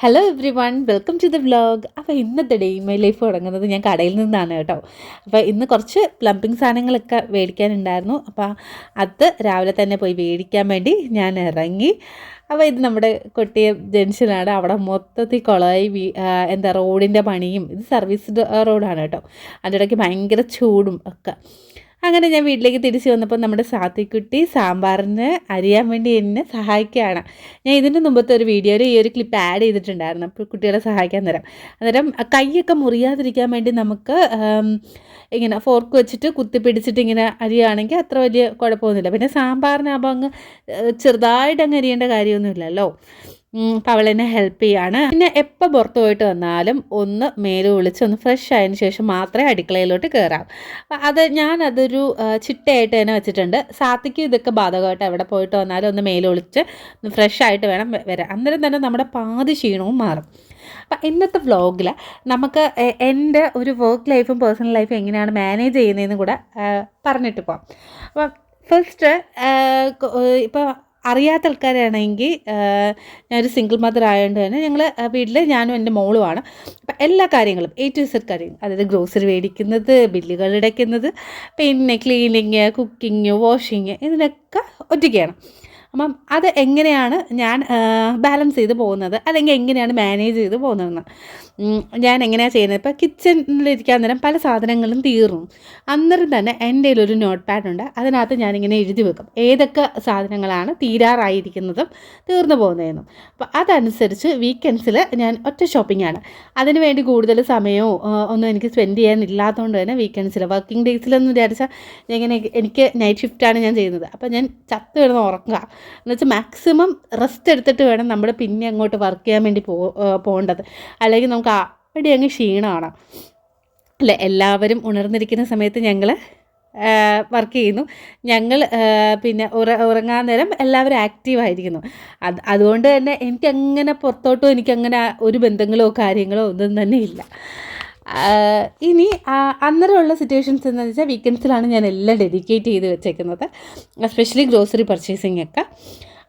Hello everyone, welcome to the vlog. അപ്പോൾ ഇന്നത്തെ day my life തുടങ്ങുന്നത് ഞാൻ കടയിൽ നിന്നാണ് കേട്ടോ. അപ്പോൾ ഇന്ന് കുറച്ച് പ്ലംബിങ് സാധനങ്ങളൊക്കെ മേടിക്കാനുണ്ടായിരുന്നു. അപ്പോൾ അത് രാവിലെ തന്നെ പോയി മേടിക്കാൻ വേണ്ടി ഞാൻ ഇറങ്ങി. അപ്പോൾ ഇത് നമ്മുടെ കൊട്ടിയം ജംഗ്ഷനാണ്. അവിടെ മൊത്തത്തിൽ കുളമായി റോഡിൻ്റെ പണിയും, ഇത് സർവീസ് റോഡാണ് കേട്ടോ. അതിനിടയ്ക്ക് ഭയങ്കര ചൂടും ഒക്കെ. അങ്ങനെ ഞാൻ വീട്ടിലേക്ക് തിരിച്ച് വന്നപ്പോൾ നമ്മുടെ സാത്തിക്കുട്ടി സാമ്പാറിന് അരിയാൻ വേണ്ടി എന്നെ സഹായിക്കുകയാണ്. ഞാൻ ഇതിൻ്റെ മുമ്പത്തെ ഒരു വീഡിയോയിൽ ഈ ഒരു ക്ലിപ്പ് ആഡ് ചെയ്തിട്ടുണ്ടായിരുന്നു. അപ്പോൾ കുട്ടികളെ സഹായിക്കാൻ അന്നേരം കൈയൊക്കെ മുറിയാതിരിക്കാൻ വേണ്ടി നമുക്ക് ഇങ്ങനെ ഫോർക്ക് വെച്ചിട്ട് കുത്തി പിടിച്ചിട്ട് ഇങ്ങനെ അരിയാണെങ്കിൽ അത്ര വലിയ കുഴപ്പമൊന്നുമില്ല. പിന്നെ സാമ്പാറിനാകുമ്പോൾ അങ്ങ് ചെറുതായിട്ട് അങ്ങ് അരിയേണ്ട കാര്യമൊന്നുമില്ലല്ലോ. അപ്പോൾ അവളെന്നെ ഹെൽപ്പ് ചെയ്യാണ്. പിന്നെ എപ്പോൾ പുറത്ത് പോയിട്ട് വന്നാലും ഒന്ന് മേല് കുളിച്ച് ഒന്ന് ഫ്രഷ് ആയതിന് ശേഷം മാത്രമേ അടുക്കളയിലോട്ട് കയറാം. ഞാനതൊരു ചിട്ടയായിട്ട് തന്നെ വെച്ചിട്ടുണ്ട്. സാത്തിക്ക് ഇതൊക്കെ ബാധകമായിട്ട് എവിടെ പോയിട്ട് വന്നാലും ഒന്ന് മേല് കുളിച്ച് ഒന്ന് ഫ്രഷ് ആയിട്ട് വേണം വരാൻ. അന്നേരം തന്നെ നമ്മുടെ പാതി ക്ഷീണവും മാറും. അപ്പം ഇന്നത്തെ വ്ലോഗിൽ നമുക്ക് എൻ്റെ ഒരു വർക്ക് ലൈഫും പേഴ്സണൽ ലൈഫും എങ്ങനെയാണ് മാനേജ് ചെയ്യുന്നതെന്ന് കൂടെ പറഞ്ഞിട്ട് പോകാം. അപ്പം ഫസ്റ്റ് ഇപ്പോൾ അറിയാത്ത ആൾക്കാരാണെങ്കിൽ ഞാനൊരു സിംഗിൾ മദർ ആയതുകൊണ്ട് തന്നെ ഞങ്ങൾ വീട്ടിൽ ഞാനും എൻ്റെ മോളുമാണ്. അപ്പം എല്ലാ കാര്യങ്ങളും A to Z കാര്യങ്ങൾ, അതായത് ഗ്രോസറി മേടിക്കുന്നത്, ബില്ലുകൾ അടയ്ക്കുന്നത്, പിന്നെ ക്ലീനിങ്, കുക്കിങ്, വാഷിങ്, ഇതിനൊക്കെ ഒറ്റയ്ക്കാണ്. അപ്പം അത് എങ്ങനെയാണ് ഞാൻ ബാലൻസ് ചെയ്ത് പോകുന്നത്, അല്ലെങ്കിൽ എങ്ങനെയാണ് മാനേജ് ചെയ്ത് പോകുന്നതെന്ന് ഞാൻ എങ്ങനെയാണ് ചെയ്യുന്നത്. ഇപ്പോൾ കിച്ചണിലിരിക്കാൻ നേരം പല സാധനങ്ങളും തീർന്നു. അന്നേരം തന്നെ എൻ്റെ കയ്യിലൊരു നോട്ട് പാഡ് ഉണ്ട്. അതിനകത്ത് ഞാനിങ്ങനെ എഴുതി വെക്കും ഏതൊക്കെ സാധനങ്ങളാണ് തീരാറായിരിക്കുന്നതും തീർന്നു പോകുന്നതെന്നും. അപ്പോൾ അതനുസരിച്ച് വീക്കെൻഡ്സിൽ ഞാൻ ഒറ്റ ഷോപ്പിംഗാണ്. അതിന് വേണ്ടി കൂടുതൽ സമയമോ ഒന്നും എനിക്ക് സ്പെൻഡ് ചെയ്യാനില്ലാത്തതുകൊണ്ട് തന്നെ വീക്കെൻഡ്സിൽ, വർക്കിംഗ് ഡേയ്സിലെന്ന് വിചാരിച്ചാൽ എനിക്ക് നൈറ്റ് ഷിഫ്റ്റാണ് ഞാൻ ചെയ്യുന്നത്. അപ്പോൾ ഞാൻ ചത്ത് കിടന്ന് ഉറങ്ങുക എന്നുവെച്ചാൽ മാക്സിമം റെസ്റ്റ് എടുത്തിട്ട് വേണം നമ്മൾ പിന്നെ അങ്ങോട്ട് വർക്ക് ചെയ്യാൻ വേണ്ടി പോകേണ്ടത്. അല്ലെങ്കിൽ നമുക്ക് അവിടെ അങ്ങ് ക്ഷീണമാണ് അല്ലേ. എല്ലാവരും ഉണർന്നിരിക്കുന്ന സമയത്ത് ഞങ്ങൾ വർക്ക് ചെയ്യുന്നു. ഞങ്ങൾ പിന്നെ ഉറങ്ങാൻ നേരം എല്ലാവരും ആക്റ്റീവായിരിക്കുന്നു. അതുകൊണ്ട് തന്നെ എനിക്കങ്ങനെ പുറത്തോട്ടും എനിക്കങ്ങനെ ഒരു ബന്ധങ്ങളോ കാര്യങ്ങളോ ഒന്നും തന്നെ ഇല്ല. ഇനി അന്നേരമുള്ള സിറ്റുവേഷൻസ് എന്താണെന്ന് വെച്ചാൽ വീക്കെൻഡ്സിലാണ് ഞാൻ എല്ലാം ഡെഡിക്കേറ്റ് ചെയ്ത് വെച്ചേക്കുന്നത്, എസ്പെഷ്യലി ഗ്രോസറി പർച്ചേസിംഗ് ഒക്കെ.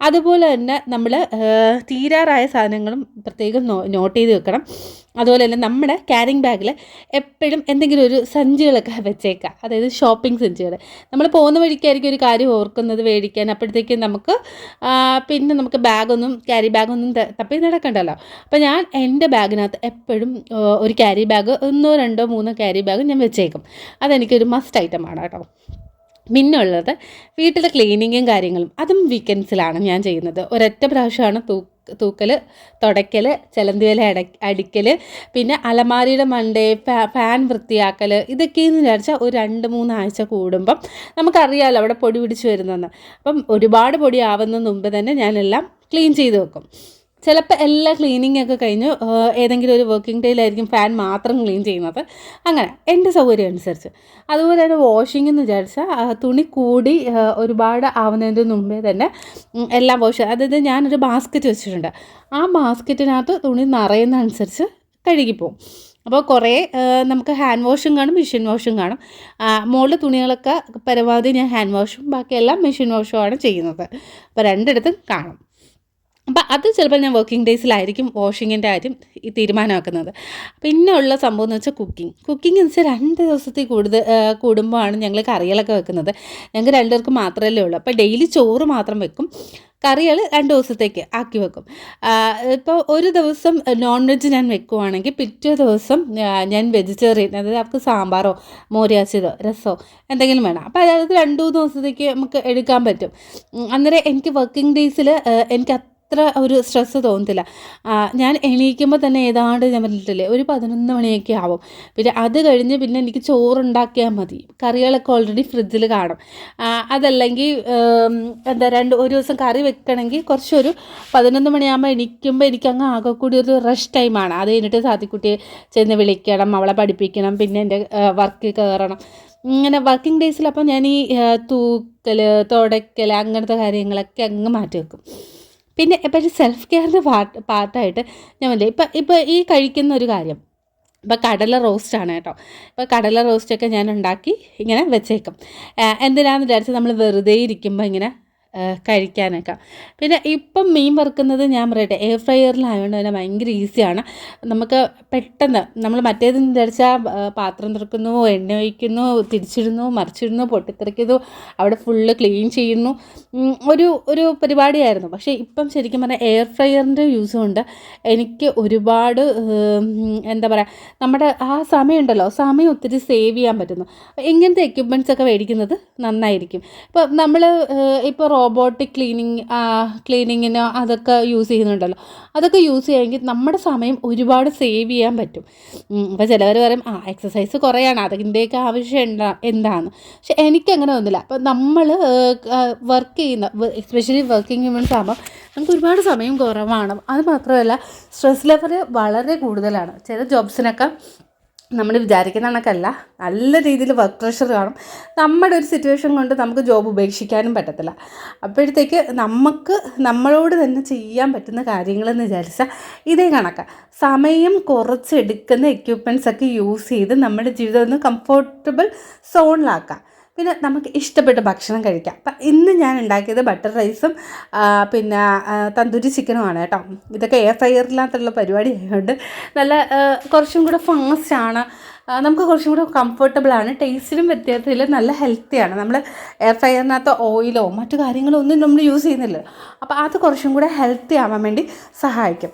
അതുപോലെ തന്നെ നമ്മൾ തീരാറായ സാധനങ്ങളും പ്രത്യേകം നോട്ട് ചെയ്ത് വെക്കണം. അതുപോലെ തന്നെ നമ്മുടെ ക്യാരിങ് ബാഗിൽ എപ്പോഴും എന്തെങ്കിലും ഒരു സഞ്ചികളൊക്കെ വെച്ചേക്കുക, അതായത് ഷോപ്പിംഗ് സഞ്ചികൾ. നമ്മൾ പോകുന്ന വഴിക്കായിരിക്കും ഒരു കാര്യം ഓർക്കുന്നത് മേടിക്കാൻ, അപ്പോഴത്തേക്കും നമുക്ക് പിന്നെ നമുക്ക് ക്യാരി ബാഗൊന്നും തപ്പി നടക്കണ്ടല്ലോ. അപ്പോൾ ഞാൻ എൻ്റെ ബാഗിനകത്ത് എപ്പോഴും ഒരു ക്യാരി ബാഗ്, 1, 2, 3 ക്യാരി ബാഗ് ഞാൻ വെച്ചേക്കും. അതെനിക്കൊരു മസ്റ്റ് ഐറ്റമാണ് കേട്ടോ. പിന്നെ ഉള്ളത് വീട്ടിലെ ക്ലീനിങ്ങും കാര്യങ്ങളും, അതും വീക്കെൻഡ്സിലാണ് ഞാൻ ചെയ്യുന്നത്. ഒരൊറ്റ പ്രാവശ്യമാണ് തൂക്കൽ, തുടയ്ക്കൽ, ചിലന്തിവല അടിക്കൽ, പിന്നെ അലമാരിയുടെ മണ്ടേ ഫാൻ വൃത്തിയാക്കൽ. ഇതൊക്കെയെന്ന് വിചാരിച്ചാൽ ഒരു 2-3 ആഴ്ച കൂടുമ്പം നമുക്കറിയാമല്ലോ അവിടെ പൊടി പിടിച്ച് വരുന്നതെന്ന്. അപ്പം ഒരുപാട് പൊടി ആവുന്നതിന് മുമ്പ് തന്നെ ഞാനെല്ലാം ക്ലീൻ ചെയ്ത് വെക്കും. ചിലപ്പോൾ എല്ലാ ക്ലീനിങ് ഒക്കെ കഴിഞ്ഞ് ഏതെങ്കിലും ഒരു വർക്കിംഗ് ഡേയിലായിരിക്കും ഫാൻ മാത്രം ക്ലീൻ ചെയ്യുന്നത്. അങ്ങനെ എൻ്റെ സൗകര്യം അനുസരിച്ച്. അതുപോലെ തന്നെ വാഷിംഗ് എന്ന് വിചാരിച്ചാൽ തുണി കൂടി ഒരുപാട് ആവുന്നതിൻ്റെ മുമ്പേ തന്നെ എല്ലാം വാഷ്, അതായത് ഞാനൊരു ബാസ്ക്കറ്റ് വെച്ചിട്ടുണ്ട്. ആ ബാസ്ക്കറ്റിനകത്ത് തുണി നിറയുന്നതനുസരിച്ച് കഴുകിപ്പോവും. അപ്പോൾ കുറേ നമുക്ക് ഹാൻഡ് വാഷും കാണും, മെഷീൻ വാഷും കാണും. മുകളിൽ തുണികളൊക്കെ പരമാവധി ഞാൻ ഹാൻഡ് വാഷും ബാക്കിയെല്ലാം മെഷീൻ വാഷുമാണ് ചെയ്യുന്നത്. അപ്പോൾ രണ്ടിടത്തും കാണും. അപ്പം അത് ചിലപ്പോൾ ഞാൻ വർക്കിംഗ് ഡേയ്സിലായിരിക്കും വാഷിങ്ങിൻ്റെ കാര്യം തീരുമാനമാക്കുന്നത്. പിന്നെ ഉള്ള സംഭവം എന്ന് വെച്ചാൽ കുക്കിംഗ് എന്ന് വെച്ചാൽ 2 ദിവസത്തിൽ കൂടുമ്പോഴാണ് ഞങ്ങൾ കറികളൊക്കെ വെക്കുന്നത്. ഞങ്ങൾക്ക് 2 പേർക്ക് മാത്രമല്ലേ ഉള്ളൂ. അപ്പോൾ ഡെയിലി ചോറ് മാത്രം വെക്കും, കറികൾ 2 ദിവസത്തേക്ക് ആക്കി വെക്കും. ഇപ്പോൾ ഒരു ദിവസം നോൺ വെജ് ഞാൻ വെക്കുവാണെങ്കിൽ പിറ്റേ ദിവസം ഞാൻ വെജിറ്റേറിയൻ, അതായത് അവർക്ക് സാമ്പാറോ മോരുകാച്ചിയതോ രസമോ എന്തെങ്കിലും വേണം. അപ്പോൾ അതായത് 2-3 ദിവസത്തേക്ക് നമുക്ക് എടുക്കാൻ പറ്റും. അന്നേരം എനിക്ക് വർക്കിംഗ് ഡേയ്സിൽ എനിക്ക് അത്ര ഒരു സ്ട്രെസ്സ് തോന്നത്തില്ല. ഞാൻ എണീക്കുമ്പോൾ തന്നെ ഏതാണ്ട് ഞാൻ പറഞ്ഞിട്ടില്ലേ ഒരു 11 മണിയൊക്കെ ആവും. പിന്നെ അത് കഴിഞ്ഞ് പിന്നെ എനിക്ക് ചോറുണ്ടാക്കിയാൽ മതി. കറികളൊക്കെ ഓൾറെഡി ഫ്രിഡ്ജിൽ കാണും. അതല്ലെങ്കിൽ ഒരു ദിവസം കറി വെക്കണമെങ്കിൽ കുറച്ചൊരു 11 മണിയാകുമ്പോൾ എണീക്കുമ്പോൾ എനിക്കങ്ങ് ആകെ കൂടി ഒരു റഷ് ടൈമാണ്. അത് കഴിഞ്ഞിട്ട് സാത്തിക്കുട്ടിയെ ചെന്ന് വിളിക്കണം, അവളെ പഠിപ്പിക്കണം, പിന്നെ എൻ്റെ വർക്കിൽ കയറണം. ഇങ്ങനെ വർക്കിംഗ് ഡേയ്സിൽ അപ്പം ഞാൻ ഈ തൂക്കൽ, തുടയ്ക്കൽ, അങ്ങനത്തെ കാര്യങ്ങളൊക്കെ അങ്ങ് മാറ്റി വെക്കും. പിന്നെ ഇപ്പോൾ സെൽഫ് കെയറിൻ്റെ പാർട്ടായിട്ട് ഞാൻ പറഞ്ഞില്ലേ, ഇപ്പോൾ ഈ കഴിക്കുന്ന ഒരു കാര്യം, ഇപ്പോൾ കടല റോസ്റ്റാണ് കേട്ടോ. ഇപ്പോൾ കടല റോസ്റ്റൊക്കെ ഞാൻ ഉണ്ടാക്കി ഇങ്ങനെ വെച്ചേക്കും. എന്തിനാണെന്ന് വിചാരിച്ചാൽ നമ്മൾ വെറുതെ ഇരിക്കുമ്പോൾ ഇങ്ങനെ കഴിക്കാനൊക്കെ. പിന്നെ ഇപ്പം മീൻ വറുക്കുന്നത് ഞാൻ പറയട്ടെ, എയർ ഫ്രയറിലായതുകൊണ്ട് തന്നെ ഭയങ്കര ഈസിയാണ്. നമുക്ക് പെട്ടെന്ന് നമ്മൾ മറ്റേതെന്ന് വിചാരിച്ചാൽ പാത്രം തുറക്കുന്നു, എണ്ണ ഒഴിക്കുന്നു, തിരിച്ചിടുന്നു, മറിച്ചിടുന്നു, പൊട്ടിത്തെറിക്കുന്നു, അവിടെ ഫുള്ള് ക്ലീൻ ചെയ്യുന്നു, ഒരു ഒരു പരിപാടിയായിരുന്നു. പക്ഷേ ഇപ്പം ശരിക്കും പറഞ്ഞാൽ എയർ ഫ്രയറിൻ്റെ യൂസ് കൊണ്ട് എനിക്ക് ഒരുപാട് എന്താ പറയുക, നമ്മുടെ ആ സമയമുണ്ടല്ലോ, സമയം ഒത്തിരി സേവ് ചെയ്യാൻ പറ്റുന്നു. ഇങ്ങനത്തെ എക്യുപ്മെൻറ്റ്സ് ഒക്കെ മേടിക്കുന്നത് നന്നായിരിക്കും. ഇപ്പോൾ നമ്മൾ ഇപ്പോൾ റോബോട്ടിക് ക്ലീനിങ്ങിനോ അതൊക്കെ യൂസ് ചെയ്യുന്നുണ്ടല്ലോ, അതൊക്കെ യൂസ് ചെയ്യുമെങ്കിൽ നമ്മുടെ സമയം ഒരുപാട് സേവ് ചെയ്യാൻ പറ്റും. അപ്പോൾ ചിലവർ പറയും എക്സസൈസ് കുറയാണ്, അതിൻ്റെയൊക്കെ ആവശ്യം എന്താണ്. പക്ഷെ എനിക്കങ്ങനെ ഒന്നുമില്ല. അപ്പോൾ നമ്മൾ വർക്ക് ചെയ്യുന്ന, എസ്പെഷ്യലി വർക്കിംഗ് വിമൻസ് ആകുമ്പോൾ നമുക്ക് ഒരുപാട് സമയം കുറവാണ്. അത് മാത്രമല്ല സ്ട്രെസ് ലെവൽ വളരെ കൂടുതലാണ്. ചില ജോബ്സിനൊക്കെ നമ്മൾ വിചാരിക്കുന്ന കണക്കല്ല, നല്ല രീതിയിൽ വർക്ക് പ്രഷർ കാണും. നമ്മുടെ ഒരു സിറ്റുവേഷൻ കൊണ്ട് നമുക്ക് ജോബ് ഉപേക്ഷിക്കാനും പറ്റത്തില്ല. അപ്പോഴത്തേക്ക് നമുക്ക് നമ്മളോട് തന്നെ ചെയ്യാൻ പറ്റുന്ന കാര്യങ്ങളെന്ന് വിചാരിച്ചാൽ ഇതേ കണക്കാണ്. സമയം കുറച്ചെടുക്കുന്ന എക്യുപ്മെൻറ്റ്സ് ഒക്കെ യൂസ് ചെയ്ത് നമ്മുടെ ജീവിതം ഒന്ന് കംഫോർട്ടബിൾ സോണിലാക്കാം. പിന്നെ നമുക്ക് ഇഷ്ടപ്പെട്ട ഭക്ഷണം കഴിക്കാം. അപ്പം ഇന്ന് ഞാൻ ഉണ്ടാക്കിയത് ബട്ടർ റൈസും പിന്നെ തന്തൂരി ചിക്കനുമാണ് കേട്ടോ. ഇതൊക്കെ എയർ ഫ്രയറിനകത്തുള്ള പരിപാടി ആയതുകൊണ്ട് നല്ല കുറച്ചും കൂടെ ഫാസ്റ്റാണ്, നമുക്ക് കുറച്ചും കൂടെ കംഫർട്ടബിളാണ്, ടേസ്റ്റിനും വ്യത്യാസമില്ല, നല്ല ഹെൽത്തിയാണ്. നമ്മൾ എയർ ഫ്രയറിനകത്ത് ഓയിലോ മറ്റു കാര്യങ്ങളോ ഒന്നും നമ്മൾ യൂസ് ചെയ്യുന്നില്ല. അപ്പോൾ അത് കുറച്ചും കൂടെ ഹെൽത്തി ആവാൻ വേണ്ടി സഹായിക്കും.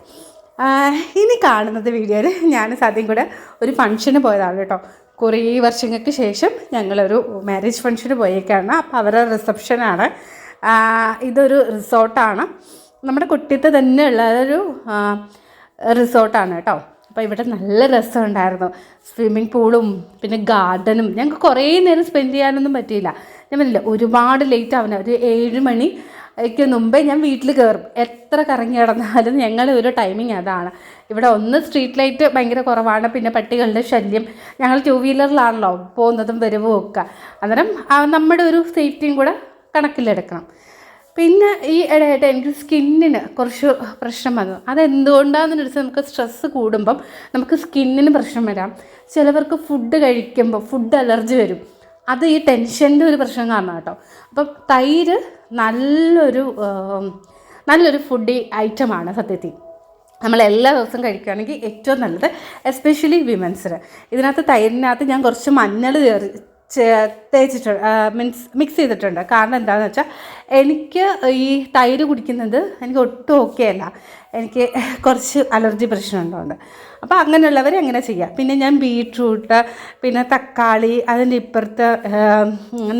ഇനി കാണുന്നത് വീഡിയോയിൽ ഞാൻ സദ്യയും കൂടെ ഒരു ഫംഗ്ഷന് പോയതാണ് കേട്ടോ. കുറേ വർഷങ്ങൾക്ക് ശേഷം ഞങ്ങളൊരു മാരേജ് ഫംഗ്ഷന് പോയേക്കാണ്. അപ്പോൾ അവരുടെ റിസപ്ഷനാണ്. ഇതൊരു റിസോർട്ടാണ്, നമ്മുടെ കുട്ടിയത്ത് തന്നെ ഉള്ള ഒരു റിസോർട്ടാണ് കേട്ടോ. അപ്പോൾ ഇവിടെ നല്ല രസമുണ്ടായിരുന്നു, സ്വിമ്മിംഗ് പൂളും പിന്നെ ഗാർഡനും. ഞങ്ങൾക്ക് കുറേ നേരം സ്പെൻഡ് ചെയ്യാനൊന്നും പറ്റിയില്ല. ഞാൻ പറഞ്ഞില്ല, ഒരുപാട് ലേറ്റ് ആവുന്ന ഒരു 7 മണിക്ക് മുമ്പേ ഞാൻ വീട്ടിൽ കയറും. എത്ര കറങ്ങി കിടന്നാലും ഞങ്ങൾ ഒരു ടൈമിങ് അതാണ്. ഇവിടെ ഒന്ന് സ്ട്രീറ്റ് ലൈറ്റ് ഭയങ്കര കുറവാണ്, പിന്നെ പട്ടികളുടെ ശല്യം. ഞങ്ങൾ 2 വീലറിലാണല്ലോ പോകുന്നതും വരവും ഒക്കെ. അന്നേരം നമ്മുടെ ഒരു സേഫ്റ്റിയും കൂടെ കണക്കിലെടുക്കണം. പിന്നെ ഈ ഇടയായിട്ട് എനിക്ക് സ്കിന്നിന് കുറച്ച് പ്രശ്നം വന്നു. അതെന്തുകൊണ്ടാണെന്ന് വെച്ചാൽ നമുക്ക് സ്ട്രെസ്സ് കൂടുമ്പം നമുക്ക് സ്കിന്നിന് പ്രശ്നം വരാം. ചിലവർക്ക് ഫുഡ് കഴിക്കുമ്പോൾ ഫുഡ് അലർജി വരും. അത് ഈ ടെൻഷൻ്റെ ഒരു പ്രശ്നം കാരണം കേട്ടോ. അപ്പം തൈര് നല്ലൊരു ഫുഡ് ഐറ്റമാണ് സത്യത്തിൽ. നമ്മൾ എല്ലാ ദിവസവും കഴിക്കുകയാണെങ്കിൽ ഏറ്റവും നല്ലത്, എസ്പെഷ്യലി വിമൻസിന്. ഇതിനകത്ത് തൈരിനകത്ത് ഞാൻ കുറച്ച് മഞ്ഞൾ മിക്സ് ചെയ്തിട്ടുണ്ട്. കാരണം എന്താണെന്ന് വെച്ചാൽ എനിക്ക് ഈ തൈര് കുടിക്കുന്നത് എനിക്ക് ഒട്ടും ഓക്കെ അല്ല, എനിക്ക് കുറച്ച് അലർജി പ്രശ്നമുണ്ട്. അപ്പോൾ അങ്ങനെയുള്ളവർ അങ്ങനെ ചെയ്യാം. പിന്നെ ഞാൻ ബീട്രൂട്ട്, പിന്നെ തക്കാളി, അതിൻ്റെ ഇപ്പുറത്ത്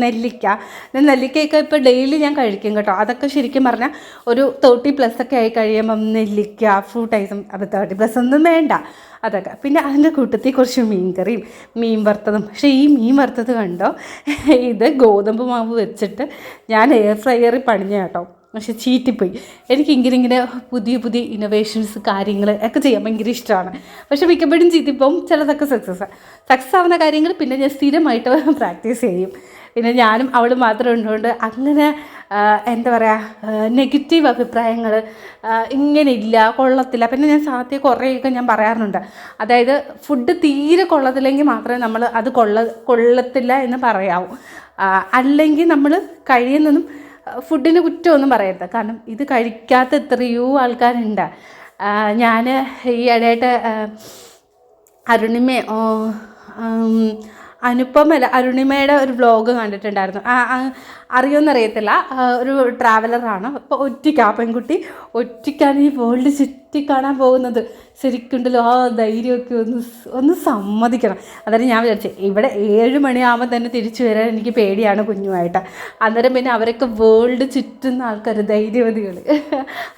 നെല്ലിക്കയൊക്കെ ഇപ്പോൾ ഡെയിലി ഞാൻ കഴിക്കും കേട്ടോ. അതൊക്കെ ശരിക്കും പറഞ്ഞാൽ ഒരു 30+ ഒക്കെ ആയി കഴിയുമ്പം നെല്ലിക്ക, ഫ്രൂട്ട് ഐറ്റം, അത് 30+ ഒന്നും വേണ്ട അതൊക്കെ. പിന്നെ അതിൻ്റെ കൂട്ടത്തിൽ കുറച്ച് മീൻകറിയും മീൻ വറുത്തതും. പക്ഷേ ഈ മീൻ വറുത്തത് കണ്ടോ, ഇത് ഗോതമ്പ് മാവ് വെച്ചിട്ട് ഞാൻ എയർ ഫ്രയറിൽ പണിഞ്ഞ കേട്ടോ. പക്ഷെ ചീറ്റിപ്പോയി. എനിക്ക് ഇങ്ങനെ പുതിയ ഇന്നോവേഷൻസ് കാര്യങ്ങൾ ഒക്കെ ചെയ്യാൻ ഭയങ്കര ഇഷ്ടമാണ്. പക്ഷെ മിക്കപ്പോഴും ചീറ്റിപ്പോവും, ചിലതൊക്കെ സക്സസ് ആവുന്ന കാര്യങ്ങൾ പിന്നെ ഞാൻ സ്ഥിരമായിട്ട് പ്രാക്ടീസ് ചെയ്യും. പിന്നെ ഞാനും അവൾ മാത്രം ഉണ്ടുകൊണ്ട് അങ്ങനെ എന്താ പറയുക, നെഗറ്റീവ് അഭിപ്രായങ്ങൾ ഇങ്ങനെ ഇല്ല, കൊള്ളത്തില്ല. പിന്നെ ഞാൻ സാധ്യത കുറേയൊക്കെ ഞാൻ പറയാറുണ്ട്. അതായത് ഫുഡ് തീരെ കൊള്ളത്തില്ലെങ്കിൽ മാത്രമേ നമ്മൾ അത് കൊള്ളത്തില്ല എന്ന് പറയാവൂ. അല്ലെങ്കിൽ നമ്മൾ കഴിയുന്നതും ഫുഡിന് കുറ്റമൊന്നും പറയരുത്. കാരണം ഇത് കഴിക്കാത്ത എത്രയോ ആൾക്കാരുണ്ട്. ഞാൻ ഈ ഇടയായിട്ട് അരുണിമയുടെ ഒരു വ്ലോഗ് കണ്ടിട്ടുണ്ടായിരുന്നു. അറിയുമെന്നറിയത്തില്ല, ഒരു ട്രാവലറാണ്. അപ്പോൾ ആ പെൺകുട്ടി ഒറ്റയ്ക്കാണ് ഈ വേൾഡ് ചുറ്റിക്കാണാൻ പോകുന്നത്. ശരിക്കുണ്ടല്ലോ ആ ധൈര്യമൊക്കെ ഒന്ന് സമ്മതിക്കണം. അന്നേരം ഞാൻ വിചാരിച്ചു, ഇവിടെ 7 മണിയാകുമ്പോൾ തന്നെ തിരിച്ചു വരാൻ എനിക്ക് പേടിയാണ് കുഞ്ഞുമായിട്ട്. അന്നേരം പിന്നെ അവരൊക്കെ വേൾഡ് ചുറ്റുന്ന ആൾക്കാർ, ധൈര്യവതികൾ.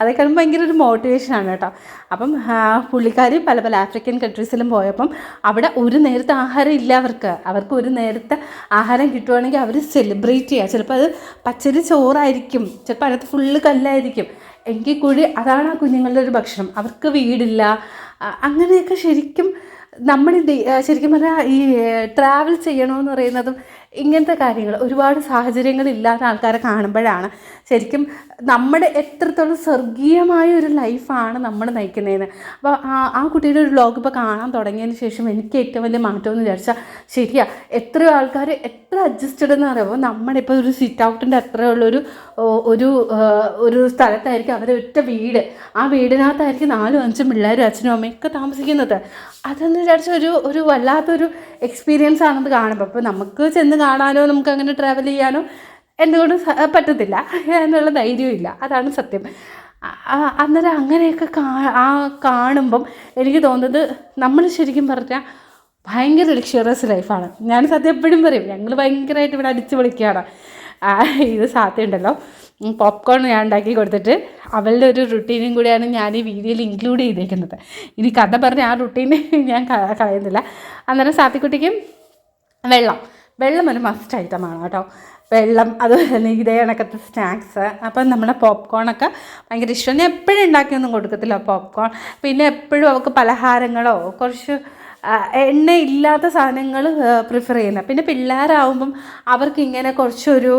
അതൊക്കെ ഭയങ്കര ഒരു മോട്ടിവേഷനാണ് കേട്ടോ. അപ്പം പുള്ളിക്കാരി പല ആഫ്രിക്കൻ കൺട്രീസിലും പോയപ്പം അവിടെ ഒരു നേരത്തെ ആഹാരം ഇല്ല അവർക്ക് ഒരു നേരത്തെ ആഹാരം കിട്ടുവാണെങ്കിൽ അവർ സെലിബ്രേറ്റ് ചെയ്യുക. ചിലപ്പോൾ അത് പച്ചരി ചോറായിരിക്കും, ചിലപ്പോൾ അതിനകത്ത് ഫുള്ള് കല്ലായിരിക്കും. എങ്കിൽ കൂടി അതാണ് ആ കുഞ്ഞുങ്ങളുടെ ഒരു ഭക്ഷണം. അവർക്ക് വീടില്ല. അങ്ങനെയൊക്കെ ശരിക്കും നമ്മൾ ശരിക്കും പറഞ്ഞാൽ ഈ ട്രാവൽ ചെയ്യണമെന്ന് പറയുന്നതും ഇങ്ങനത്തെ കാര്യങ്ങൾ ഒരുപാട് സാഹചര്യങ്ങളില്ലാത്ത ആൾക്കാരെ കാണുമ്പോഴാണ് ശരിക്കും നമ്മുടെ എത്രത്തോളം സ്വർഗീയമായ ഒരു ലൈഫാണ് നമ്മൾ നയിക്കുന്നതെന്ന്. അപ്പോൾ ആ കുട്ടിയുടെ ഒരു വ്ലോഗ് ഇപ്പോൾ കാണാൻ തുടങ്ങിയതിന് ശേഷം എനിക്ക് ഏറ്റവും വലിയ മാറ്റമെന്ന് വിചാരിച്ചാൽ ശരിയാ, എത്രയോ ആൾക്കാർ എത്ര അഡ്ജസ്റ്റഡ് എന്ന് പറയുമ്പോൾ നമ്മളിപ്പോൾ ഒരു സിറ്റ് ഔട്ടിൻ്റെ അത്രയുള്ളൊരു ഒരു സ്ഥലത്തായിരിക്കും അവരുടെ ഒറ്റ വീട്, ആ വീടിനകത്തായിരിക്കും 4-5 പിള്ളേരും അച്ഛനും അമ്മയൊക്കെ താമസിക്കുന്നത്. അതെന്ന് വിചാരിച്ചാൽ ഒരു വല്ലാത്തൊരു എക്സ്പീരിയൻസ് ആണെന്ന് കാണുമ്പോൾ. അപ്പോൾ നമുക്ക് ചെന്ന് കാണാനോ നമുക്ക് അങ്ങനെ ട്രാവൽ ചെയ്യാനോ എന്തുകൊണ്ട് പറ്റത്തില്ല എന്നുള്ള ധൈര്യമില്ല, അതാണ് സത്യം. അന്നേരം അങ്ങനെയൊക്കെ കാണുമ്പം എനിക്ക് തോന്നുന്നത് നമ്മൾ ശരിക്കും പറഞ്ഞാൽ ഭയങ്കര ലക്ഷറിയസ് ലൈഫാണ്. ഞാൻ സത്യം എപ്പോഴും പറയും, ഞങ്ങൾ ഭയങ്കരമായിട്ട് ഇവിടെ അടിച്ചു പൊളിക്കുകയാണ്. ഇത് സാധ്യമുണ്ടല്ലോ, പോപ്കോൺ ഞാൻ ഉണ്ടാക്കി കൊടുത്തിട്ട് അവളുടെ ഒരു റുട്ടീനും കൂടിയാണ് ഞാൻ ഈ വീഡിയോയിൽ ഇൻക്ലൂഡ് ചെയ്തേക്കുന്നത്. ഇനി കഥ പറഞ്ഞ് ആ റുട്ടീൻ ഞാൻ കളയുന്നില്ല. അന്നേരം സാത്തിക്കുട്ടിക്കും വെള്ളം ഒരു മസ്റ്റ് ഐറ്റമാണ് കേട്ടോ. വെള്ളം, അതുപോലെ തന്നെ ഇതേ കണക്കത്തെ സ്നാക്സ്. അപ്പം നമ്മുടെ പോപ്കോണൊക്കെ ഭയങ്കര ഇഷ്ടമാണ്. ഞാൻ എപ്പോഴും ഉണ്ടാക്കിയൊന്നും കൊടുക്കത്തില്ല പോപ്കോൺ. പിന്നെ എപ്പോഴും അവൾക്ക് പലഹാരങ്ങളോ കുറച്ച് എണ്ണയില്ലാത്ത സാധനങ്ങൾ പ്രിഫർ ചെയ്യുന്നത്. പിന്നെ പിള്ളേരാകുമ്പം അവർക്കിങ്ങനെ കുറച്ചൊരു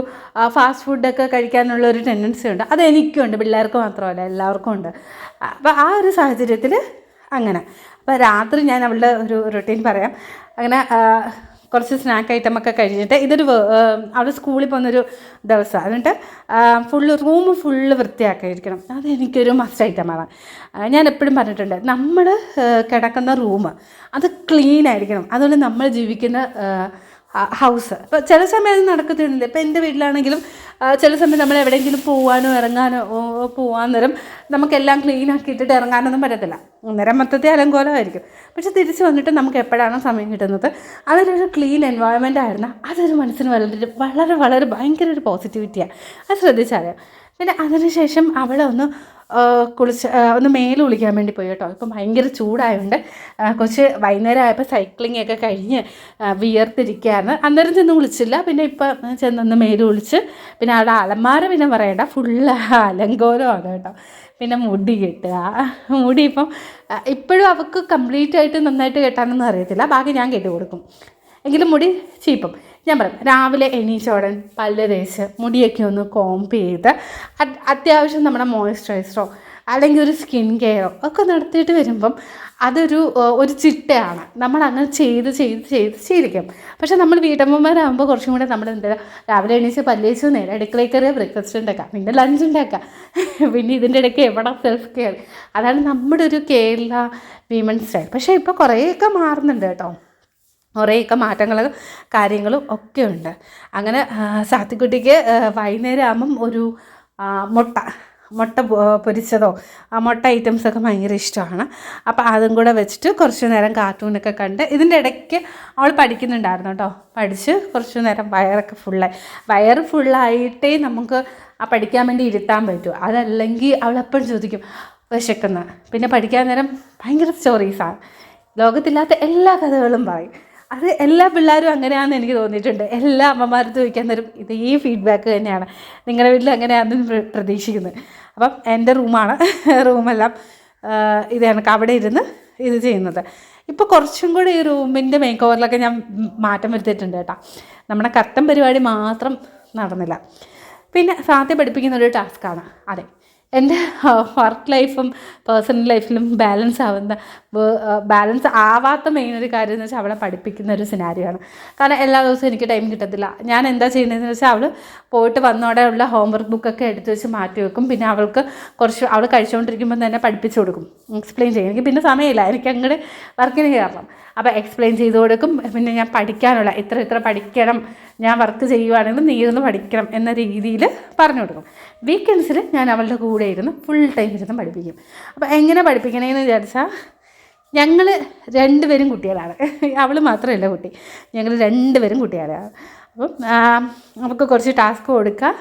ഫാസ്റ്റ് ഫുഡൊക്കെ കഴിക്കാനുള്ളൊരു ടെൻഡൻസി ഉണ്ട്. അതെനിക്കുണ്ട്, പിള്ളേർക്ക് മാത്രമല്ല എല്ലാവർക്കും ഉണ്ട്. അപ്പോൾ ആ ഒരു സാഹചര്യത്തിൽ അങ്ങനെ. അപ്പോൾ രാത്രി ഞാൻ അവളുടെ ഒരു റുട്ടീൻ പറയാം. അങ്ങനെ കുറച്ച് സ്നാക്ക് ഐറ്റമൊക്കെ കഴിഞ്ഞിട്ട് അവൾ സ്കൂളിൽ പോകുന്നൊരു ദിവസമാണ്. എന്നിട്ട് റൂം ഫുള്ള് വൃത്തിയാക്കിയിരിക്കണം. അതെനിക്കൊരു മസ്റ്റ് ഐറ്റമാണ്. ഞാൻ എപ്പോഴും പറഞ്ഞിട്ടുണ്ട്, നമ്മൾ കിടക്കുന്ന റൂം അത് ക്ലീൻ ആയിരിക്കണം. അതുപോലെ നമ്മൾ ജീവിക്കുന്ന ഹൗസ്. ഇപ്പോൾ ചില സമയം അത് നടക്കത്തില്ല. ഇപ്പോൾ എൻ്റെ വീട്ടിലാണെങ്കിലും ചില സമയം നമ്മൾ എവിടെയെങ്കിലും പോകാനോ ഇറങ്ങാനോ പോകാൻ നേരം നമുക്കെല്ലാം ക്ലീൻ ആക്കിയിട്ടിട്ട് ഇറങ്ങാനൊന്നും പറ്റത്തില്ല. അന്നേരം മൊത്തത്തിൽ അലങ്കോലമായിരിക്കും. പക്ഷെ തിരിച്ച് വന്നിട്ട് നമുക്ക് എപ്പോഴാണോ സമയം കിട്ടുന്നത് അതിലൊരു ക്ലീൻ എൻവയോൺമെൻ്റ് ആയിരുന്നു. അതൊരു മനസ്സിന് വളരെ വളരെ ഭയങ്കര ഒരു പോസിറ്റിവിറ്റിയാണ്. അത് ശ്രദ്ധിച്ചാൽ. പിന്നെ അതിനുശേഷം അവളെ ഒന്ന് മേല് കുളിക്കാൻ വേണ്ടി പോയി കേട്ടോ. ഇപ്പം ഭയങ്കര ചൂടായതുകൊണ്ട് കുറച്ച് വൈകുന്നേരം ആയപ്പോൾ സൈക്ലിംഗ് ഒക്കെ കഴിഞ്ഞ് വിയർത്തിരിക്കുകയാണ്. അന്നേരം ചെന്ന് കുളിച്ചില്ല. പിന്നെ ഇപ്പം ചെന്നൊന്ന് മേല് കുളിച്ച്. പിന്നെ അവിടെ അലമാര പിന്നെ പറയണ്ട, ഫുള്ള് അലങ്കോലമാണ് കേട്ടോ. പിന്നെ മുടി കെട്ടുക. മുടി ഇപ്പോഴും അവൾക്ക് കംപ്ലീറ്റ് ആയിട്ട് നന്നായിട്ട് കെട്ടാനൊന്നും അറിയത്തില്ല. ബാക്കി ഞാൻ കെട്ടി കൊടുക്കും. എങ്കിലും മുടി ചീപ്പം. ഞാൻ പറയും, രാവിലെ എണീച്ചോടൻ പല്ല് തേച്ച് മുടിയൊക്കെ ഒന്ന് കോംപ് ചെയ്ത് അത്യാവശ്യം നമ്മുടെ മോയ്സ്ചറൈസറോ അല്ലെങ്കിൽ ഒരു സ്കിൻ കെയറോ ഒക്കെ നടത്തിയിട്ട് വരുമ്പം ഒരു ചിട്ടയാണ്. നമ്മൾ അങ്ങനെ ചെയ്ത് ശീലിക്കും. പക്ഷേ നമ്മൾ വീട്ടമ്മമാരാകുമ്പോൾ കുറച്ചും കൂടെ നമ്മൾ രാവിലെ എണീച്ച് പല്ല് തേച്ച് നേരെ അടുക്കളയിൽ കയറിയ ബ്രേക്ക്ഫാസ്റ്റ് ഉണ്ടാക്കാം, പിന്നെ ലഞ്ച് ഉണ്ടാക്കാം, പിന്നെ ഇതിൻ്റെ ഇടയ്ക്ക് എവിടെ സെൽഫ് കെയർ. അതാണ് നമ്മുടെ ഒരു കേരള വിമൻ സ്റ്റൈൽ. പക്ഷേ ഇപ്പോൾ കുറേയൊക്കെ മാറുന്നുണ്ട് കേട്ടോ. കുറേയൊക്കെ മാറ്റങ്ങളും കാര്യങ്ങളും ഒക്കെ ഉണ്ട്. അങ്ങനെ സാത്തിക്കുട്ടിക്ക് വൈകുന്നേരം ആകുമ്പം ഒരു മുട്ട പൊരിച്ചതോ മുട്ട ഐറ്റംസൊക്കെ ഭയങ്കര ഇഷ്ടമാണ്. അപ്പോൾ അതും കൂടെ വെച്ചിട്ട് കുറച്ച് നേരം കാർട്ടൂണൊക്കെ കണ്ട് ഇതിൻ്റെ ഇടയ്ക്ക് അവൾ പഠിക്കുന്നുണ്ടായിരുന്നു കേട്ടോ. പഠിച്ച് കുറച്ച് നേരം വയറ് ഫുള്ളായിട്ടേ നമുക്ക് പഠിക്കാൻ വേണ്ടി ഇരുത്താൻ പറ്റൂ. അതല്ലെങ്കിൽ അവളെപ്പോഴും ചോദിക്കും വിശക്കുന്ന. പിന്നെ പഠിക്കാൻ നേരം ഭയങ്കര സ്റ്റോറീസാണ്. ലോകത്തില്ലാത്ത എല്ലാ കഥകളും പറയും. അത് എല്ലാ പിള്ളേരും അങ്ങനെയാണെന്ന് എനിക്ക് തോന്നിയിട്ടുണ്ട്. എല്ലാ അമ്മമാരും ചോദിക്കാൻ തരും ഇതേ ഫീഡ്ബാക്ക് തന്നെയാണ്. നിങ്ങളുടെ വീട്ടിൽ അങ്ങനെയാണെന്ന് പ്രതീക്ഷിക്കുന്നത്. അപ്പം എൻ്റെ റൂമെല്ലാം ഇത് കണക്ക് അവിടെ ഇരുന്ന് ഇത് ചെയ്യുന്നത്. ഇപ്പോൾ കുറച്ചും കൂടി ഈ റൂമിൻ്റെ മേക്ക് ഓവറിലൊക്കെ ഞാൻ മാറ്റം വരുത്തിയിട്ടുണ്ട് കേട്ടോ. നമ്മുടെ കർട്ടൻ പരിപാടി മാത്രം നടന്നില്ല. പിന്നെ സാധ്യ പഠിപ്പിക്കുന്ന ഒരു ടാസ്ക്കാണ്. അതെ, എൻ്റെ വർക്ക് ലൈഫും പേഴ്സണൽ ലൈഫിലും ബാലൻസ് ആവാത്ത മെയിൻ ഒരു കാര്യം എന്ന് വെച്ചാൽ അവളെ പഠിപ്പിക്കുന്ന ഒരു സിനാരിയാണ്. കാരണം എല്ലാ ദിവസവും എനിക്ക് ടൈം കിട്ടത്തില്ല. ഞാൻ എന്താ ചെയ്യുന്നതെന്ന് വെച്ചാൽ അവൾ പോയിട്ട് വന്നോടെ ഉള്ള ഹോംവർക്ക് ബുക്കൊക്കെ എടുത്ത് വെച്ച് മാറ്റി വെക്കും. പിന്നെ അവൾ കഴിച്ചുകൊണ്ടിരിക്കുമ്പോൾ തന്നെ പഠിപ്പിച്ചു കൊടുക്കും, എക്സ്പ്ലെയിൻ ചെയ്യും. എനിക്ക് പിന്നെ സമയമില്ല, എനിക്ക് അങ്ങോട്ട് വർക്കിന് കയറണം. അപ്പോൾ എക്സ്പ്ലെയിൻ ചെയ്ത് കൊടുക്കും. പിന്നെ ഞാൻ പഠിക്കാനുള്ള ഇത്ര പഠിക്കണം, ഞാൻ വർക്ക് ചെയ്യുവാണെങ്കിൽ നീ ഇരുന്ന് പഠിക്കണം എന്ന രീതിയിൽ പറഞ്ഞു കൊടുക്കും. വീക്കെൻഡ്സിൽ ഞാൻ അവളുടെ കൂടെ ഇരുന്ന് ഫുൾ ടൈം ഇരുന്ന് പഠിപ്പിക്കും. അപ്പോൾ എങ്ങനെ പഠിപ്പിക്കണേന്ന് വിചാരിച്ചാൽ ഞങ്ങൾ 2 പേരും കുട്ടികളാണ്. അവൾ മാത്രമല്ല കുട്ടി, ഞങ്ങൾ 2 പേരും കുട്ടികളാണ്. അപ്പം നമുക്ക് കുറച്ച് ടാസ്ക് കൊടുക്കുക,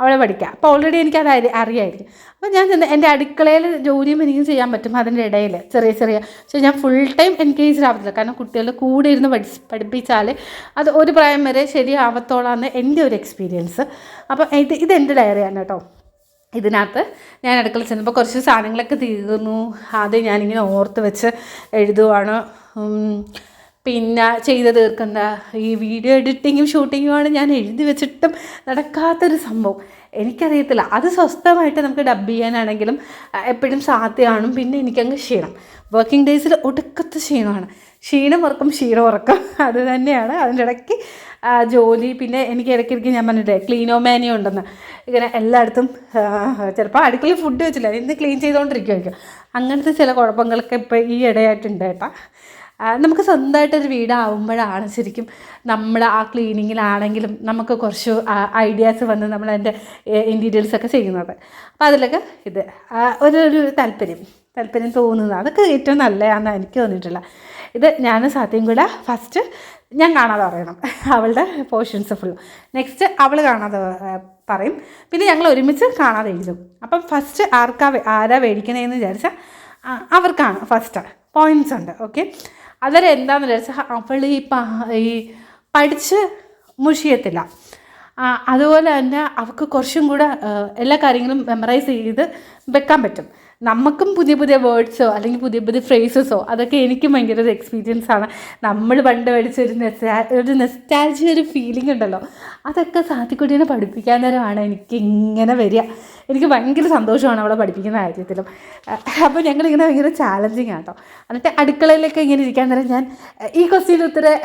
അവളെ പഠിക്കുക. അപ്പോൾ ഓൾറെഡി എനിക്കത് അറിയായിരിക്കും. അപ്പോൾ ഞാൻ എൻ്റെ അടുക്കളയിൽ ജോലിയും എനിക്ക് ചെയ്യാൻ പറ്റും. അതിൻ്റെ ഇടയിൽ ചെറിയ പക്ഷേ ഞാൻ ഫുൾ ടൈം എൻഗേജ്ഡ് ആവത്തില്ല. കാരണം കുട്ടികളുടെ കൂടെ ഇരുന്ന് പഠിപ്പിച്ചാൽ അത് ഒരു പ്രായം വരെ ശരിയാവത്തോളാന്ന് എൻ്റെ ഒരു എക്സ്പീരിയൻസ്. അപ്പോൾ ഇതെൻ്റെ ഡയറിയാണ് കേട്ടോ. ഇതിനകത്ത് ഞാൻ അടുക്കള ചെന്നപ്പോൾ കുറച്ച് സാധനങ്ങളൊക്കെ തീർന്നു. അത് ഞാനിങ്ങനെ ഓർത്ത് വെച്ച് എഴുതുവാണ്. പിന്നെ ചെയ്ത് തീർക്കുന്ന ഈ വീഡിയോ എഡിറ്റിങ്ങും ഷൂട്ടിങ്ങുമാണ് ഞാൻ എഴുതി വെച്ചിട്ടും നടക്കാത്തൊരു സംഭവം. എനിക്കറിയത്തില്ല, അത് സ്വസ്ഥമായിട്ട് നമുക്ക് ഡബ് ചെയ്യാനാണെങ്കിലും എപ്പോഴും സാധ്യമാണ്. പിന്നെ എനിക്കങ്ങ് ക്ഷീണം, വർക്കിംഗ് ഡേയ്സിൽ ഒടുക്കത്തെ ക്ഷീണമാണ്. ക്ഷീണം ഉറക്കം അത് തന്നെയാണ്. അതിൻ്റെ ഇടയ്ക്ക് ജോലി, പിന്നെ എനിക്ക് ഇടയ്ക്കിടയ്ക്ക് ഞാൻ പറഞ്ഞില്ലേ ക്ലീനോമാനിയ ഉണ്ടെന്ന്. ഇങ്ങനെ എല്ലായിടത്തും ചിലപ്പോൾ അടുക്കളയിൽ ഫുഡ് വെച്ചില്ല, ഇന്ന് ക്ലീൻ ചെയ്തുകൊണ്ടിരിക്കുമായിരിക്കും. അങ്ങനത്തെ ചില കുഴപ്പങ്ങളൊക്കെ ഇപ്പോൾ ഈ ഇടയായിട്ടുണ്ട് കേട്ടോ. നമുക്ക് സ്വന്തമായിട്ടൊരു വീടാവുമ്പോഴാണ് ശരിക്കും നമ്മൾ ആ ക്ലീനിങ്ങിലാണെങ്കിലും നമുക്ക് കുറച്ച് ഐഡിയാസ് വന്ന് നമ്മൾ അതിൻ്റെ ഇൻറ്റീരിയൽസൊക്കെ ചെയ്യുന്നത്. അപ്പോൾ അതിലൊക്കെ ഇത് ഒരു താല്പര്യം തോന്നുന്നത് അതൊക്കെ ഏറ്റവും നല്ലതാണെന്ന് എനിക്ക് തോന്നിയിട്ടുള്ള. ഇത് ഞാൻ സത്യം കൂടെ ഫസ്റ്റ് ഞാൻ കാണാതെ പറയണം അവളുടെ പോർഷൻസ് ഫുള്ളും. നെക്സ്റ്റ് അവൾ കാണാതെ പറയും. പിന്നെ ഞങ്ങൾ ഒരുമിച്ച് കാണാതെ എഴുതും. അപ്പം ഫസ്റ്റ് ആരാ മേടിക്കണേന്ന് വിചാരിച്ചാൽ അവർക്കാണ് ഫസ്റ്റ് പോയിൻറ്റ്സ് ഉണ്ട്. ഓക്കെ, അതൊരു എന്താണെന്ന് വിചാരിച്ചാൽ അവൾ ഈ പഠിച്ച് മുഷിയത്തില്ല. അതുപോലെ തന്നെ അവൾക്ക് കുറച്ചും കൂടെ എല്ലാ കാര്യങ്ങളും മെമ്മറൈസ് ചെയ്ത് വെക്കാൻ പറ്റും. നമുക്കും പുതിയ പുതിയ വേർഡ്സോ അല്ലെങ്കിൽ പുതിയ പുതിയ ഫ്രേസസോ അതൊക്കെ എനിക്കും ഭയങ്കര ഒരു എക്സ്പീരിയൻസാണ്. നമ്മൾ പണ്ട് പഠിച്ചൊരു നെസ്റ്റാൾജിയ ഒരു ഫീലിംഗ് ഉണ്ടല്ലോ, അതൊക്കെ സാത്തിക്കുട്ടീനെ പഠിപ്പിക്കാൻ നേരമാണ് എനിക്ക് ഇങ്ങനെ വരിക. എനിക്ക് ഭയങ്കര സന്തോഷമാണ് അവളെ പഠിപ്പിക്കുന്ന കാര്യത്തിലും. അപ്പോൾ ഞങ്ങളിങ്ങനെ ഭയങ്കര ചാലഞ്ചിങ് ആട്ടോ. എന്നിട്ട് അടുക്കളയിലൊക്കെ ഇങ്ങനെ ഇരിക്കാൻ നേരം ഞാൻ ഈ ക്വസ്റ്റ്യൻ ഉത്തരം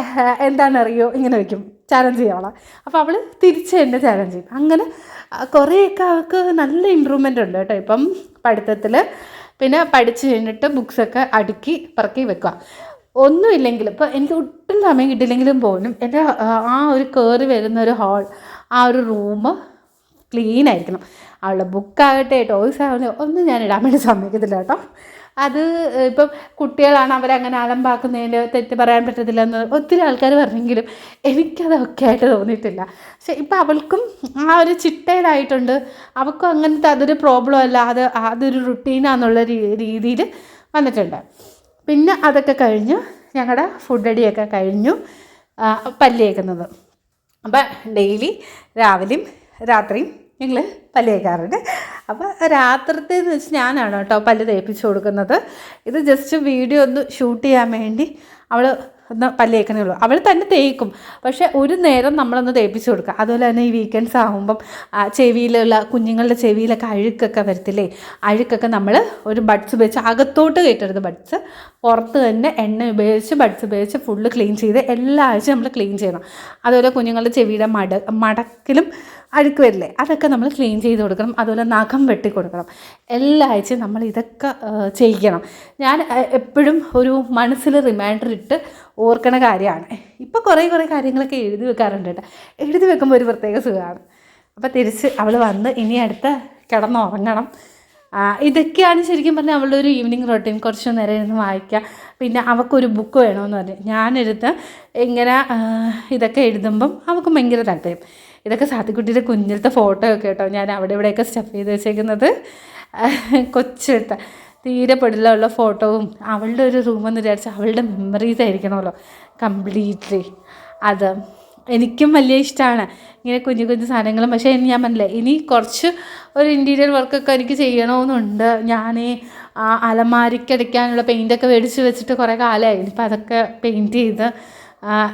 എന്താണെന്നറിയോ ഇങ്ങനെ വയ്ക്കും, ചാലഞ്ച് ചെയ്യാവളെ. അപ്പോൾ അവൾ തിരിച്ച് എന്നെ ചാലഞ്ച് ചെയ്യും. അങ്ങനെ കുറേയൊക്കെ അവൾക്ക് നല്ല ഇമ്പ്രൂവ്മെൻ്റ് ഉണ്ട് കേട്ടോ ഇപ്പം പഠിത്തത്തിൽ. പിന്നെ പഠിച്ച് കഴിഞ്ഞിട്ട് ബുക്സൊക്കെ അടുക്കി പറക്കി വെക്കുക. ഒന്നുമില്ലെങ്കിലും ഇപ്പോൾ എനിക്ക് ഒട്ടും സമയം കിട്ടില്ലെങ്കിലും പോലും എൻ്റെ ആ ഒരു കയറി വരുന്ന ഒരു ഹാൾ, ആ ഒരു റൂം ക്ലീൻ ആയിരിക്കണം. അവളുടെ ബുക്കാകട്ടെ ടോയ്സ് ആകട്ടെ ഒന്നും ഞാൻ ഇടാൻ വേണ്ടി സമ്മതിക്കത്തില്ല കേട്ടോ. അത് ഇപ്പം കുട്ടികളാണ്, അവരങ്ങനെ അലമ്പാക്കുന്നതിൻ്റെ തെറ്റ് പറയാൻ പറ്റത്തില്ല എന്ന് ഒത്തിരി ആൾക്കാർ പറഞ്ഞെങ്കിലും എനിക്കതൊക്കെ ആയിട്ട് തോന്നിയിട്ടില്ല. പക്ഷെ ഇപ്പം അവൾക്കും ആ ഒരു ചിട്ടയിലായിട്ടുണ്ട്. അവൾക്കും അങ്ങനത്തെ അതൊരു പ്രോബ്ലം അല്ല, അതൊരു റുട്ടീനാന്നുള്ള രീതിയിൽ വന്നിട്ടുണ്ട്. പിന്നെ അതൊക്കെ കഴിഞ്ഞ് ഞങ്ങളുടെ ഫുഡ് അടിയൊക്കെ കഴിഞ്ഞു പല്ല് തേക്കുന്നത്. അപ്പം ഡെയിലി രാവിലെയും രാത്രിയും ഞങ്ങൾ പല്ല് തേക്കാറുണ്ട്. അപ്പോൾ രാത്രിത്തേന്ന് വെച്ച് ഞാനാണ് കേട്ടോ പല്ല് തേപ്പിച്ച് കൊടുക്കുന്നത്. ഇത് ജസ്റ്റ് വീഡിയോ ഒന്ന് ഷൂട്ട് ചെയ്യാൻ വേണ്ടി അവൾ ഒന്ന് പല്ല് തേക്കണേ ഉള്ളൂ. അവൾ തന്നെ തേക്കും, പക്ഷേ ഒരു നേരം നമ്മളൊന്ന് തേപ്പിച്ച് കൊടുക്കുക. അതുപോലെ തന്നെ ഈ വീക്കെൻഡ്സ് ആകുമ്പം ചെവിയിലുള്ള കുഞ്ഞുങ്ങളുടെ ചെവിയിലൊക്കെ അഴുക്കൊക്കെ വരത്തില്ലേ, അഴുക്കൊക്കെ നമ്മൾ ഒരു ബഡ്സ് ഉപയോഗിച്ച് അകത്തോട്ട് കയറ്റരുത്, ബഡ്സ് പുറത്ത് തന്നെ എണ്ണ ഉപയോഗിച്ച് ബഡ്സ് ഉപയോഗിച്ച് ഫുള്ള് ക്ലീൻ ചെയ്ത് എല്ലാ ആഴ്ചയും നമ്മൾ ക്ലീൻ ചെയ്യണം. അതുപോലെ കുഞ്ഞുങ്ങളുടെ ചെവിയുടെ മടക്കിലും അഴുക്ക് വരില്ലേ, അതൊക്കെ നമ്മൾ ക്ലീൻ ചെയ്ത് കൊടുക്കണം. അതുപോലെ നഖം വെട്ടി കൊടുക്കണം. എല്ലാ ആഴ്ചയും നമ്മൾ ഇതൊക്കെ ചെയ്യണം. ഞാൻ എപ്പോഴും ഒരു മനസ്സിൽ റിമൈൻഡർ ഇട്ട് ഓർക്കണ കാര്യമാണ്. ഇപ്പോൾ കുറേ കാര്യങ്ങളൊക്കെ എഴുതി വെക്കാറുണ്ട് കേട്ടോ. എഴുതി വെക്കുമ്പോൾ ഒരു പ്രത്യേക സുഖമാണ്. അപ്പോൾ തിരിച്ച് അവൾ വന്ന് ഇനി അടുത്ത് കിടന്നുറങ്ങണം. ഇതൊക്കെയാണ് ശരിക്കും പറഞ്ഞാൽ അവളുടെ ഒരു ഈവനിങ് റൊട്ടീൻ. കുറച്ച് നേരം ഇരുന്ന് വായിക്കുക. പിന്നെ അവൾക്കൊരു ബുക്ക് വേണമെന്ന് പറഞ്ഞു ഞാനെടുത്ത് ഇങ്ങനെ ഇതൊക്കെ എഴുതുമ്പം അവൾക്ക് ഭയങ്കര താല്പര്യം. ഇതൊക്കെ സാത്തിക്കുട്ടിയുടെ കുഞ്ഞിലത്തെ ഫോട്ടോ ഒക്കെ കേട്ടോ ഞാൻ അവിടെ ഇവിടെയൊക്കെ സ്റ്റഫ് ചെയ്ത് വെച്ചേക്കുന്നത്. കൊച്ചിട്ട് തീരെ പെടിലുള്ള ഫോട്ടോവും അവളുടെ ഒരു റൂമെന്ന് വിചാരിച്ചാൽ അവളുടെ മെമ്മറീസ് ആയിരിക്കണമല്ലോ കംപ്ലീറ്റ്ലി. അത് എനിക്കും വലിയ ഇഷ്ടമാണ് ഇങ്ങനെ കുഞ്ഞു കുഞ്ഞു സാധനങ്ങളും. പക്ഷേ ഞാൻ പറഞ്ഞില്ലേ ഇനി കുറച്ച് ഒരു ഇൻറ്റീരിയർ വർക്കൊക്കെ എനിക്ക് ചെയ്യണമെന്നുണ്ട്. ഞാൻ അലമാരിക്കടിക്കാനുള്ള പെയിൻറ്റൊക്കെ മേടിച്ച് വെച്ചിട്ട് കുറേ കാലമായി. ഇനിയിപ്പോൾ അതൊക്കെ പെയിൻറ്റ് ചെയ്ത്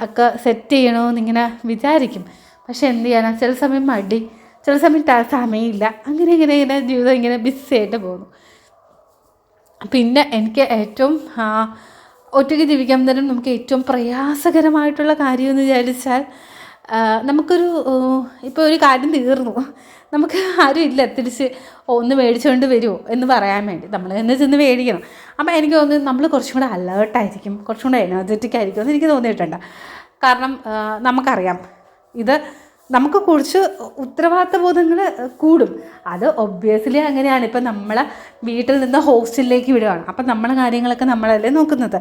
ഒക്കെ സെറ്റ് ചെയ്യണമെന്നിങ്ങനെ വിചാരിക്കും. പക്ഷെ എന്ത് ചെയ്യാനാ, ചില സമയം മടി, ചില സമയം സമയമില്ല. ഇങ്ങനെ ജീവിതം ഇങ്ങനെ ബിസിയായിട്ട് പോകുന്നു. പിന്നെ എനിക്ക് ഏറ്റവും ഒറ്റയ്ക്ക് ജീവിക്കാൻ തന്നെ നമുക്ക് ഏറ്റവും പ്രയാസകരമായിട്ടുള്ള കാര്യമെന്ന് വിചാരിച്ചാൽ നമുക്കൊരു ഇപ്പോൾ ഒരു കാര്യം തീർന്നു, നമുക്ക് ആരും ഇല്ല തിരിച്ച് ഒന്ന് മേടിച്ചുകൊണ്ട് വരുമോ എന്ന് പറയാൻ വേണ്ടി നമ്മൾ തന്നെ ചെന്ന് മേടിക്കണം. അപ്പം എനിക്ക് തോന്നുന്നു നമ്മൾ കുറച്ചും കൂടെ അലേർട്ടായിരിക്കും, കുറച്ചും കൂടെ എനർജറ്റിക് ആയിരിക്കും എന്ന് എനിക്ക് തോന്നിയിട്ടുണ്ട്. കാരണം നമുക്കറിയാം ഇത് നമുക്ക് കുറച്ച് ഉത്തരവാദിത്ത ബോധങ്ങൾ കൂടും. അത് ഒബ്വിയസ്ലി അങ്ങനെയാണ്. ഇപ്പം നമ്മളെ വീട്ടിൽ നിന്ന് ഹോസ്റ്റലിലേക്ക് വിടുകയാണ്, അപ്പം നമ്മളെ കാര്യങ്ങളൊക്കെ നമ്മളല്ലേ നോക്കുന്നത്.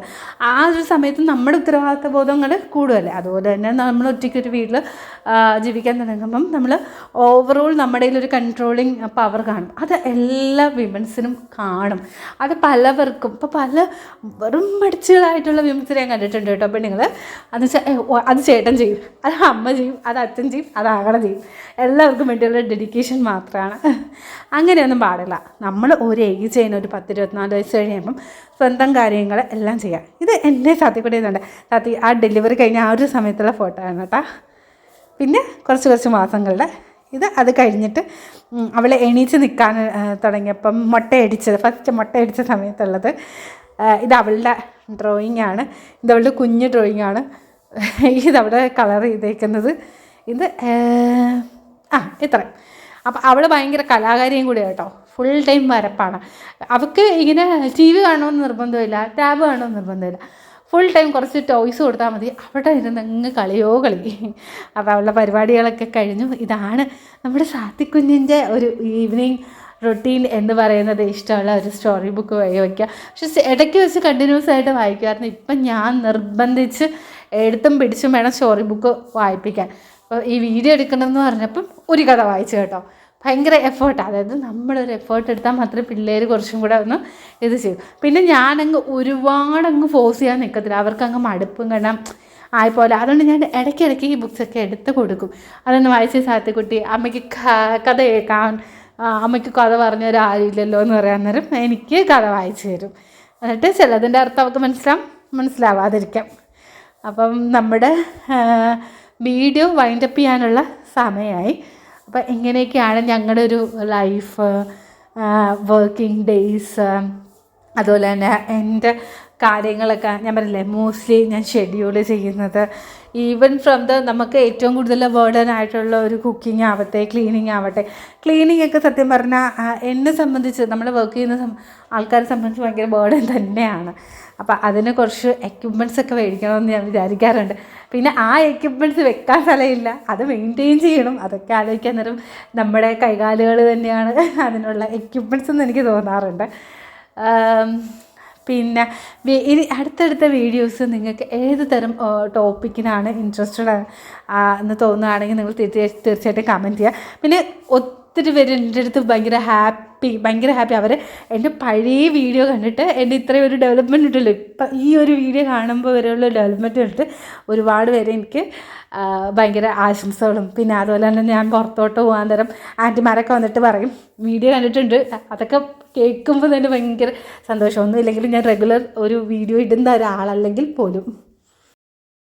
ആ ഒരു സമയത്ത് നമ്മുടെ ഉത്തരവാദിത്ത ബോധങ്ങൾ കൂടുമല്ലേ. അതുപോലെ തന്നെ നമ്മൾ ഒറ്റയ്ക്കൊരു വീട്ടിൽ ജീവിക്കാൻ തുടങ്ങുമ്പം നമ്മൾ ഓവറോൾ നമ്മുടെ ഒരു കൺട്രോളിങ് പവർ കാണും. അത് എല്ലാ വിമൻസിനും കാണും. അത് പലവർക്കും ഇപ്പോൾ പല വെറും മടിച്ചുകളായിട്ടുള്ള വിമൻസിനെ ഞാൻ കണ്ടിട്ടുണ്ട് കേട്ടോ പെണ്ണുങ്ങൾ. അത് ചേട്ടൻ ചെയ്യും, അത് അമ്മ ചെയ്യും, അത് അച്ഛൻ ചെയ്യും, അതാകണം ചെയ്യും. എല്ലാവർക്കും വേണ്ടിയുള്ള ഡെഡിക്കേഷൻ മാത്രമാണ്. അങ്ങനെയൊന്നും പാടില്ല. നമ്മൾ ഒരു ഏജ് ചെയ്യുന്ന ഒരു 10-24 വയസ്സ് കഴിയുമ്പം സ്വന്തം കാര്യങ്ങൾ എല്ലാം ചെയ്യാം. ഇത് എൻ്റെ സത്യക്കൂടെ ഇതുണ്ട്. സത്യ ആ ഡെലിവറി കഴിഞ്ഞ ആ ഒരു സമയത്തുള്ള ഫോട്ടോ ആണ് കേട്ടോ. പിന്നെ കുറച്ച് മാസങ്ങളുടെ അത് കഴിഞ്ഞിട്ട് അവൾ എണീച്ച് നിൽക്കാൻ തുടങ്ങിയപ്പം ഫസ്റ്റ് മുട്ടയടിച്ച സമയത്തുള്ളത്. ഇത് അവളുടെ ഡ്രോയിങ്ങാണ്. ഇതവളുടെ കുഞ്ഞ് ഡ്രോയിങ്ങാണ്. ഇതവിടെ കളർ ചെയ്തേക്കുന്നത്. ഇത് ഇത്രയും. അപ്പം അവൾ ഭയങ്കര കലാകാരിയും കൂടി കേട്ടോ. ഫുൾ ടൈം വരപ്പാണ്. അവൾക്ക് ഇങ്ങനെ TV കാണണമെന്ന് നിർബന്ധമില്ല, ടാബ് കാണണമെന്ന് നിർബന്ധമില്ല. ഫുൾ ടൈം കുറച്ച് ടോയ്സ് കൊടുത്താൽ മതി, അവിടെ ഇരുന്ന് അങ്ങ് കളി. അപ്പോൾ അവളുടെ പരിപാടികളൊക്കെ കഴിഞ്ഞു. ഇതാണ് നമ്മുടെ സാത്തിക്കുഞ്ഞിൻ്റെ ഒരു ഈവനിങ് റൊട്ടീൻ എന്ന് പറയുന്നത്. ഇഷ്ടമുള്ള ഒരു സ്റ്റോറി ബുക്ക് വയ്ക്കുക. പക്ഷെ ഇടയ്ക്ക് വെച്ച് കണ്ടിന്യൂസ് ആയിട്ട് വായിക്കുമായിരുന്നു. ഇപ്പം ഞാൻ നിർബന്ധിച്ച് എടുത്തും പിടിച്ചും വേണം സ്റ്റോറി ബുക്ക് വായിപ്പിക്കാൻ. അപ്പോൾ ഈ വീഡിയോ എടുക്കണമെന്ന് പറഞ്ഞപ്പം ഒരു കഥ വായിച്ചു കേട്ടോ. ഭയങ്കര എഫേർട്ടാണ്. അതായത് നമ്മളൊരു എഫേർട്ട് എടുത്താൽ മാത്രമേ പിള്ളേർ കുറച്ചും കൂടെ ഒന്ന് ഇത് ചെയ്യും. പിന്നെ ഞാനങ്ങ് ഒരുപാടങ്ങ് ഫോഴ്സ് ചെയ്യാൻ നിൽക്കത്തില്ല. അവർക്കങ്ങ് മടുപ്പും കാരണം ആയിപ്പോലെ. അതുകൊണ്ട് ഞാൻ ഇടയ്ക്കിടയ്ക്ക് ഈ ബുക്സൊക്കെ എടുത്ത് കൊടുക്കും. അതൊന്ന് വായിച്ച് സാത്തിക്കുട്ടി അമ്മയ്ക്ക് കഥ കേൾക്കാൻ, അമ്മയ്ക്ക് കഥ പറഞ്ഞൊരാരുമില്ലല്ലോ എന്ന് പറയാൻ നേരം എനിക്ക് കഥ വായിച്ചു തരും. എന്നിട്ട് ചിലതിൻ്റെ അർത്ഥം അവർക്ക് മനസ്സിലാവാതിരിക്കാം. അപ്പം നമ്മുടെ വീഡിയോ വൈൻഡപ്പ് ചെയ്യാനുള്ള സമയമായി. അപ്പോൾ ഇങ്ങനെയൊക്കെയാണ് ഞങ്ങളുടെ ഒരു ലൈഫ്, വർക്കിംഗ് ഡേയ്സ്. അതുപോലെ തന്നെ എൻ്റെ കാര്യങ്ങളൊക്കെ ഞാൻ പറഞ്ഞില്ലേ, മോസ്റ്റ്ലി ഞാൻ ഷെഡ്യൂൾ ചെയ്യുന്നത്. ഈവൻ ഫ്രം നമുക്ക് ഏറ്റവും കൂടുതൽ ബേർഡൻ ആയിട്ടുള്ള ഒരു കുക്കിംഗ് ആവട്ടെ, ക്ലീനിങ് ആവട്ടെ. ക്ലീനിങ് ഒക്കെ സത്യം പറഞ്ഞാൽ എന്നെ സംബന്ധിച്ച്, നമ്മൾ വർക്ക് ചെയ്യുന്ന ആൾക്കാരെ സംബന്ധിച്ച് ഭയങ്കര ബേർഡൻ തന്നെയാണ്. അപ്പോൾ അതിന് കുറച്ച് എക്യുപ്മെൻറ്റ്സ് ഒക്കെ മേടിക്കണമെന്ന് ഞാൻ വിചാരിക്കാറുണ്ട്. പിന്നെ ആ എക്യുപ്മെൻറ്റ്സ് വെക്കാൻ സ്ഥലമില്ല, അത് മെയിൻറ്റെയിൻ ചെയ്യണം. അതൊക്കെ ആലോചിക്കാൻ നേരം നമ്മുടെ കൈകാലുകൾ തന്നെയാണ് അതിനുള്ള എക്യുപ്മെൻറ്റ്സ് എന്ന് എനിക്ക് തോന്നാറുണ്ട്. പിന്നെ ഇനി അടുത്തടുത്ത വീഡിയോസ് നിങ്ങൾക്ക് ഏത് തരം ടോപ്പിക്കിനാണ് ഇൻട്രസ്റ്റഡ് എന്ന് തോന്നുകയാണെങ്കിൽ നിങ്ങൾ തീർച്ചയായിട്ടും കമൻറ്റ് ചെയ്യുക. പിന്നെ ഒത്തിരി പേര് എൻ്റെ അടുത്ത് ഭയങ്കര ഹാപ്പി. അവർ എൻ്റെ പഴയ വീഡിയോ കണ്ടിട്ട് എൻ്റെ ഇത്രയും ഒരു ഡെവലപ്മെൻറ്റ് ഉണ്ടല്ലോ, ഇപ്പം ഈ ഒരു വീഡിയോ കാണുമ്പോൾ വരെയുള്ള ഡെവലപ്മെൻറ്റ് കണ്ടിട്ട് ഒരുപാട് പേര് എനിക്ക് ഭയങ്കര ആശംസകളും, പിന്നെ അതുപോലെ തന്നെ ഞാൻ പുറത്തോട്ട് പോകാൻ തരം ആൻറ്റിമാരൊക്കെ വന്നിട്ട് പറയും വീഡിയോ കണ്ടിട്ടുണ്ട്. അതൊക്കെ കേൾക്കുമ്പോൾ തന്നെ ഭയങ്കര സന്തോഷമൊന്നും ഇല്ലെങ്കിലും ഞാൻ റെഗുലർ ഒരു വീഡിയോ ഇടുന്ന ഒരാളല്ലെങ്കിൽ പോലും